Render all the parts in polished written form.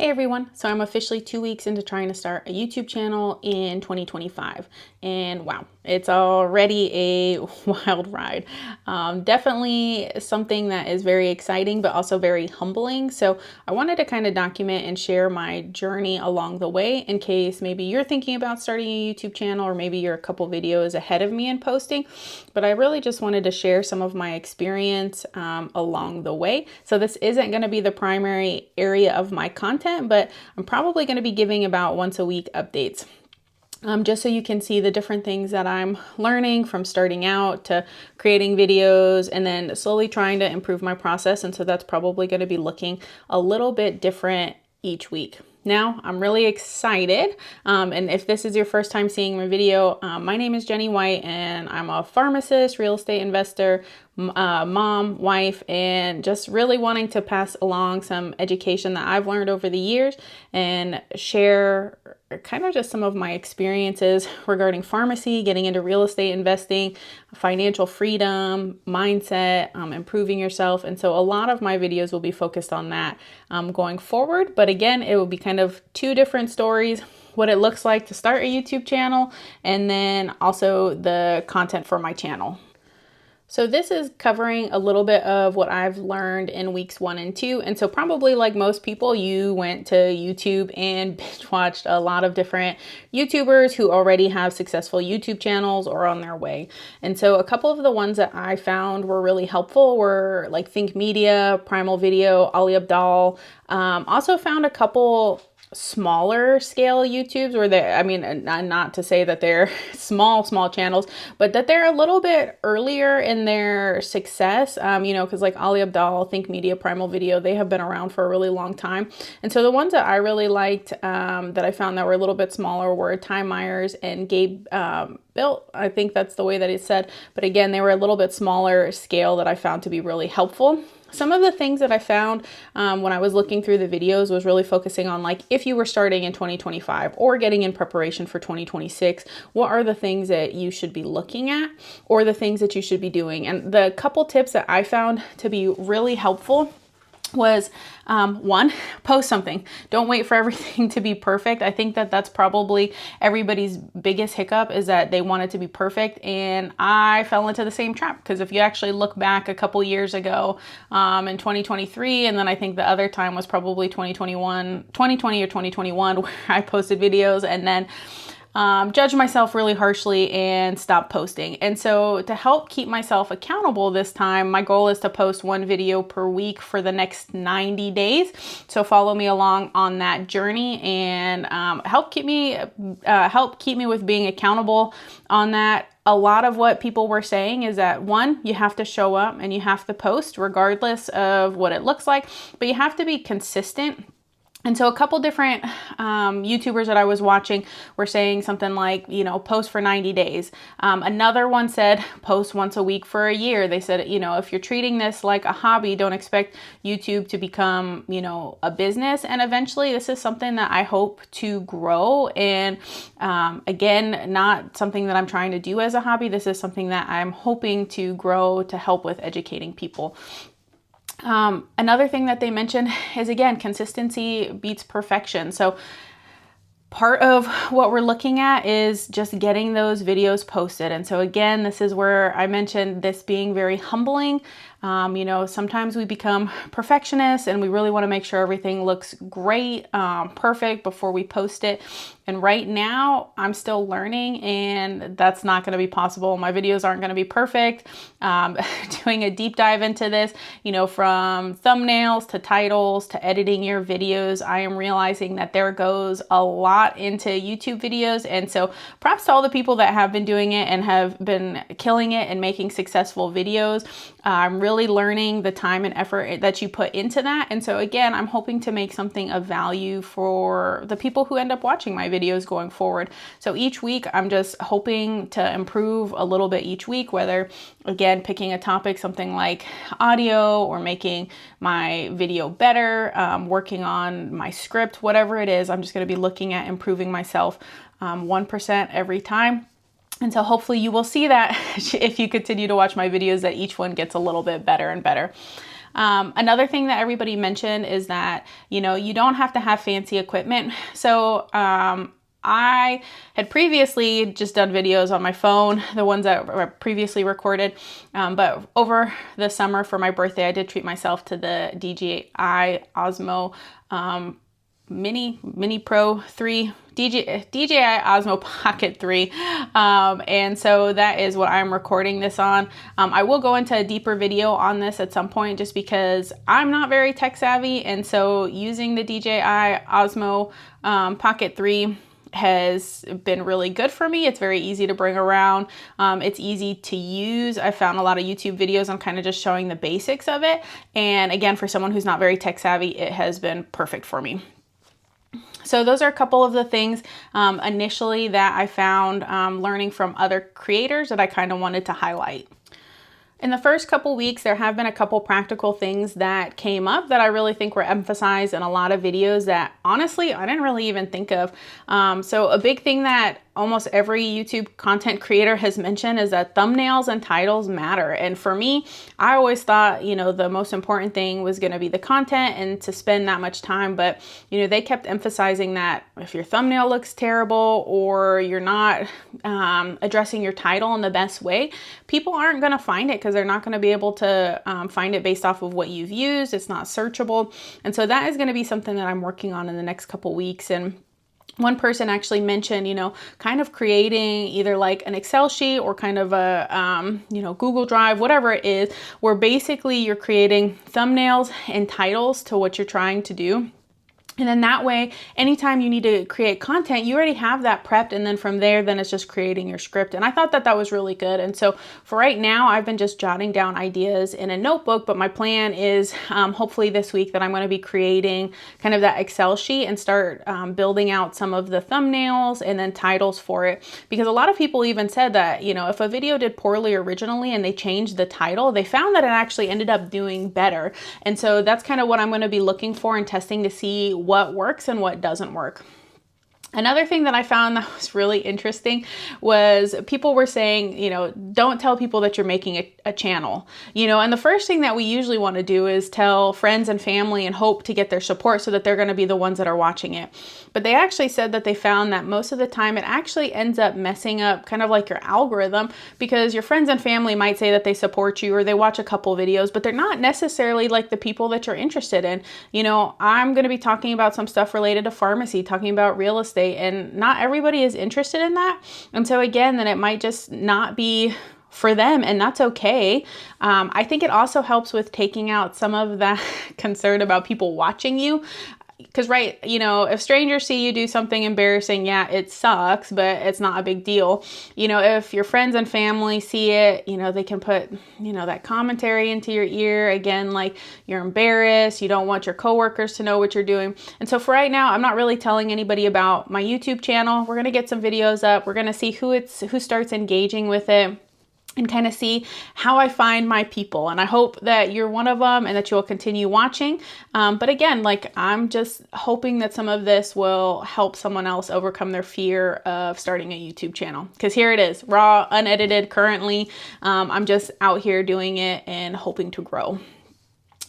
Hey everyone, so I'm officially 2 weeks into trying to start a YouTube channel in 2025, and wow, it's already a wild ride. Definitely something that is very exciting, but also very humbling. So I wanted to kind of document and share my journey along the way in case maybe you're thinking about starting a YouTube channel, or maybe you're a couple videos ahead of me in posting. But I really just wanted to share some of my experience along the way. So this isn't going to be the primary area of my content, but I'm probably going to be giving about once a week updates. Just so you can see the different things that I'm learning from starting out to creating videos and then slowly trying to improve my process. And so that's probably going to be looking a little bit different each week. Now, I'm really excited. And if this is your first time seeing my video, my name is Jenny White, and I'm a pharmacist, real estate investor, mom, wife, and just really wanting to pass along some education that I've learned over the years and share kind of just some of my experiences regarding pharmacy, getting into real estate investing, financial freedom, mindset, improving yourself. And so a lot of my videos will be focused on that going forward. But again, it will be kind of two different stories: what it looks like to start a YouTube channel, and then also the content for my channel. So this is covering a little bit of what I've learned in weeks 1 and 2. And so probably like most people, you went to YouTube and binge watched a lot of different YouTubers who already have successful YouTube channels or on their way. And so a couple of the ones that I found were really helpful were like Think Media, Primal Video, Ali Abdaal. Also found a couple smaller scale YouTubes where not to say that they're small channels, but that they're a little bit earlier in their success, because like Ali Abdaal, Think Media, Primal Video, they have been around for a really long time. And so the ones that I really liked, that I found that were a little bit smaller, were Ty Myers and Gabe Built. I think that's the way that it's said. But again, they were a little bit smaller scale that I found to be really helpful. Some of the things that I found when I was looking through the videos was really focusing on, like, if you were starting in 2025 or getting in preparation for 2026, what are the things that you should be looking at or the things that you should be doing? And the couple tips that I found to be really helpful was one, post something. Don't wait for everything to be perfect. I think that that's probably everybody's biggest hiccup, is that they want it to be perfect. And I fell into the same trap, because if you actually look back a couple years ago in 2023, and then I think the other time was probably 2020 or 2021, where I posted videos and then judge myself really harshly and stop posting. And so to help keep myself accountable this time, my goal is to post 1 video per week for the next 90 days. So follow me along on that journey and help keep me with being accountable on that. A lot of what people were saying is that, one, you have to show up and you have to post regardless of what it looks like, but you have to be consistent. And so a couple different YouTubers that I was watching were saying something like, post for 90 days. Another one said post once a week for a year. They said, if you're treating this like a hobby, don't expect YouTube to become, a business. And eventually this is something that I hope to grow. And again, not something that I'm trying to do as a hobby. This is something that I'm hoping to grow to help with educating people. Another thing that they mentioned is, again, consistency beats perfection. So part of what we're looking at is just getting those videos posted. And so again, this is where I mentioned this being very humbling. Sometimes we become perfectionists and we really want to make sure everything looks great, perfect before we post it. And right now I'm still learning, and that's not going to be possible. My videos aren't going to be perfect. Doing a deep dive into this, from thumbnails to titles to editing your videos, I am realizing that there goes a lot into YouTube videos. And so props to all the people that have been doing it and have been killing it and making successful videos. I'm really learning the time and effort that you put into that. And so again, I'm hoping to make something of value for the people who end up watching my videos going forward. So each week, I'm just hoping to improve a little bit each week, whether, again, picking a topic, something like audio, or making my video better, working on my script, whatever it is. I'm just going to be looking at improving myself 1% every time. And so hopefully you will see that if you continue to watch my videos, that each one gets a little bit better and better. Another thing that everybody mentioned is that, you know, you don't have to have fancy equipment. So I had previously just done videos on my phone, the ones that were previously recorded, but over the summer for my birthday, I did treat myself to the DJI Osmo Mini Pro 3, DJI Osmo Pocket 3, and so that is what I'm recording this on. I will go into a deeper video on this at some point just because I'm not very tech savvy, and so using the DJI Osmo Pocket 3 has been really good for me. It's very easy to bring around. It's easy to use. I found a lot of YouTube videos on kind of just showing the basics of it. And again, for someone who's not very tech savvy, it has been perfect for me. So those are a couple of the things initially that I found learning from other creators that I kind of wanted to highlight. In the first couple weeks, there have been a couple practical things that came up that I really think were emphasized in a lot of videos that honestly, I didn't really even think of. So a big thing that almost every YouTube content creator has mentioned is that thumbnails and titles matter. And for me, I always thought, you know, the most important thing was going to be the content and to spend that much time. But, you know, they kept emphasizing that if your thumbnail looks terrible or you're not addressing your title in the best way, people aren't going to find it because they're not going to be able to find it based off of what you've used. It's not searchable. And so that is going to be something that I'm working on in the next couple weeks. And one person actually mentioned, you know, kind of creating either like an Excel sheet or kind of a, you know, Google Drive, whatever it is, where basically you're creating thumbnails and titles to what you're trying to do. And then that way, anytime you need to create content, you already have that prepped. And then from there, then it's just creating your script. And I thought that that was really good. And so for right now, I've been just jotting down ideas in a notebook. But my plan is hopefully this week that I'm going to be creating kind of that Excel sheet and start building out some of the thumbnails and then titles for it. Because a lot of people even said that, you know, if a video did poorly originally and they changed the title, they found that it actually ended up doing better. And so that's kind of what I'm going to be looking for and testing to see what works and what doesn't work. Another thing that I found that was really interesting was people were saying, you know, don't tell people that you're making a channel, you know, and the first thing that we usually want to do is tell friends and family and hope to get their support so that they're going to be the ones that are watching it. But they actually said that they found that most of the time it actually ends up messing up kind of like your algorithm, because your friends and family might say that they support you or they watch a couple videos, but they're not necessarily like the people that you're interested in. You know, I'm going to be talking about some stuff related to pharmacy, talking about real estate, and not everybody is interested in that. And so again, then it might just not be for them, and that's okay. I think it also helps with taking out some of that concern about people watching you. Because, right, you know, if strangers see you do something embarrassing, yeah, it sucks, but it's not a big deal. You know, if your friends and family see it, you know, they can put, you know, that commentary into your ear. Again, like you're embarrassed, you don't want your coworkers to know what you're doing. And so for right now, I'm not really telling anybody about my YouTube channel. We're going to get some videos up. We're going to see who starts engaging with it, and kind of see how I find my people. And I hope that you're one of them and that you'll continue watching. But again, like I'm just hoping that some of this will help someone else overcome their fear of starting a YouTube channel. Because here it is, raw, unedited currently. I'm just out here doing it and hoping to grow.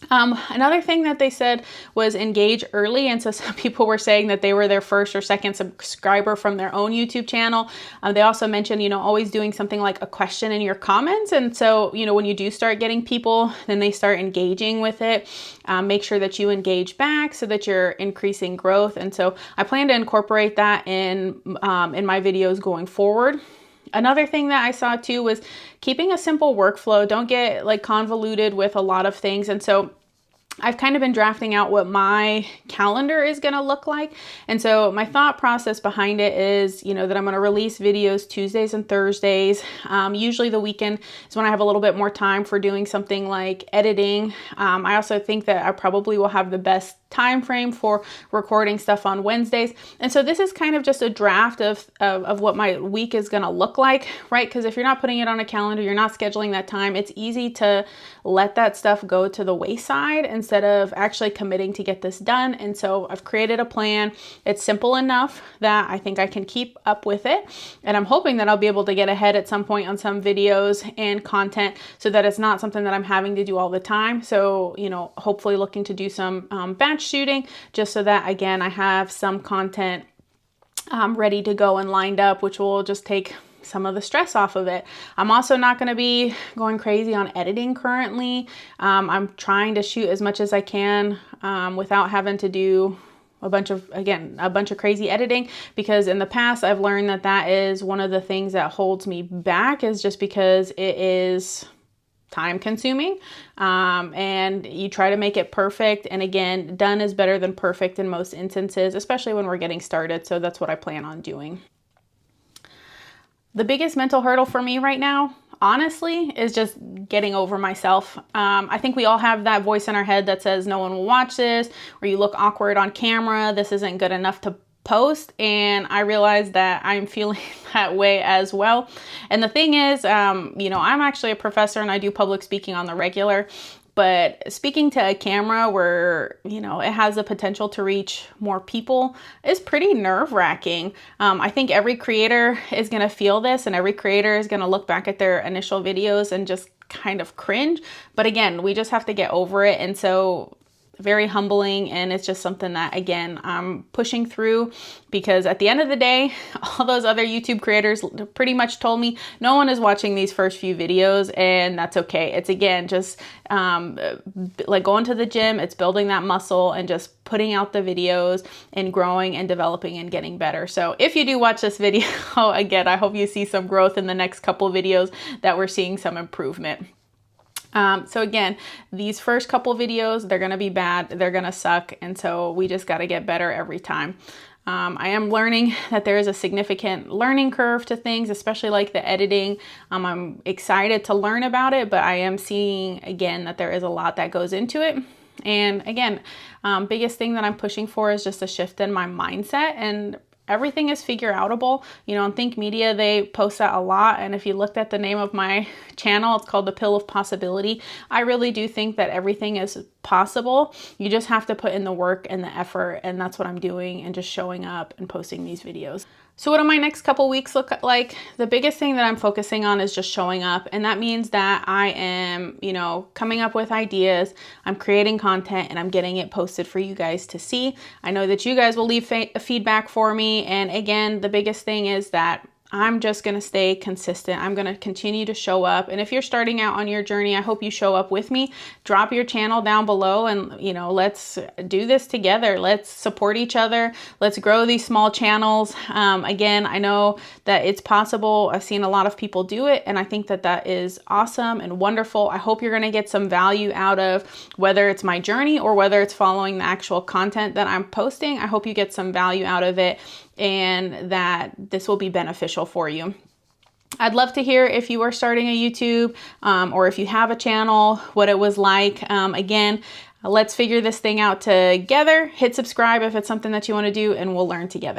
Another thing that they said was engage early. And so some people were saying that they were their first or second subscriber from their own YouTube channel. They also mentioned, you know, always doing something like a question in your comments. And so, you know, when you do start getting people, then they start engaging with it. Make sure that you engage back so that you're increasing growth. And so I plan to incorporate that in my videos going forward. Another thing that I saw too was keeping a simple workflow. Don't get like convoluted with a lot of things. And so I've kind of been drafting out what my calendar is going to look like. And so my thought process behind it is, you know, that I'm going to release videos Tuesdays and Thursdays. Usually the weekend is when I have a little bit more time for doing something like editing. I also think that I probably will have the best time frame for recording stuff on Wednesdays. And so this is kind of just a draft of what my week is going to look like, right? Because if you're not putting it on a calendar, you're not scheduling that time, it's easy to let that stuff go to the wayside instead of actually committing to get this done. And so I've created a plan. It's simple enough that I think I can keep up with it. And I'm hoping that I'll be able to get ahead at some point on some videos and content so that it's not something that I'm having to do all the time. So, you know, hopefully looking to do some batch shooting just so that, again, I have some content ready to go and lined up, which will just take some of the stress off of it. I'm also not going to be going crazy on editing currently. I'm trying to shoot as much as I can without having to do a bunch of crazy editing, because in the past I've learned that that is one of the things that holds me back, is just because it is time consuming, and you try to make it perfect. And again, done is better than perfect in most instances, especially when we're getting started. So that's what I plan on doing. The biggest mental hurdle for me right now, honestly, is just getting over myself. I think we all have that voice in our head that says no one will watch this, or you look awkward on camera, this isn't good enough to post. And I realize that I'm feeling that way as well. And the thing is, you know, I'm actually a professor and I do public speaking on the regular. But speaking to a camera where, you know, it has the potential to reach more people is pretty nerve-wracking. I think every creator is going to feel this, and every creator is going to look back at their initial videos and just kind of cringe. But again, we just have to get over it. And so very humbling, and it's just something that, again, I'm pushing through, because at the end of the day, all those other YouTube creators pretty much told me no one is watching these first few videos, and that's okay. It's, again, just like going to the gym, it's building that muscle and just putting out the videos and growing and developing and getting better. So if you do watch this video, again, I hope you see some growth in the next couple videos, that we're seeing some improvement. So again, these first couple videos, they're going to be bad, they're going to suck. And so we just got to get better every time. I am learning that there is a significant learning curve to things, especially like the editing. I'm excited to learn about it, but I am seeing, again, that there is a lot that goes into it. And again, biggest thing that I'm pushing for is just a shift in my mindset, and everything is figure outable. You know, on Think Media, they post that a lot. And if you looked at the name of my channel, it's called The Pill of Possibility. I really do think that everything is possible. You just have to put in the work and the effort. And that's what I'm doing, and just showing up and posting these videos. So what do my next couple weeks look like? The biggest thing that I'm focusing on is just showing up. And that means that I am, you know, coming up with ideas, I'm creating content, and I'm getting it posted for you guys to see. I know that you guys will leave feedback for me. And again, the biggest thing is that I'm just going to stay consistent. I'm going to continue to show up. And if you're starting out on your journey, I hope you show up with me. Drop your channel down below, and, you know, let's do this together. Let's support each other. Let's grow these small channels. Again, I know that it's possible. I've seen a lot of people do it, and I think that that is awesome and wonderful. I hope you're going to get some value out of whether it's my journey or whether it's following the actual content that I'm posting. I hope you get some value out of it, and that this will be beneficial for you. I'd love to hear if you are starting a YouTube or if you have a channel, what it was like. Again, let's figure this thing out together. Hit subscribe if it's something that you want to do, and we'll learn together.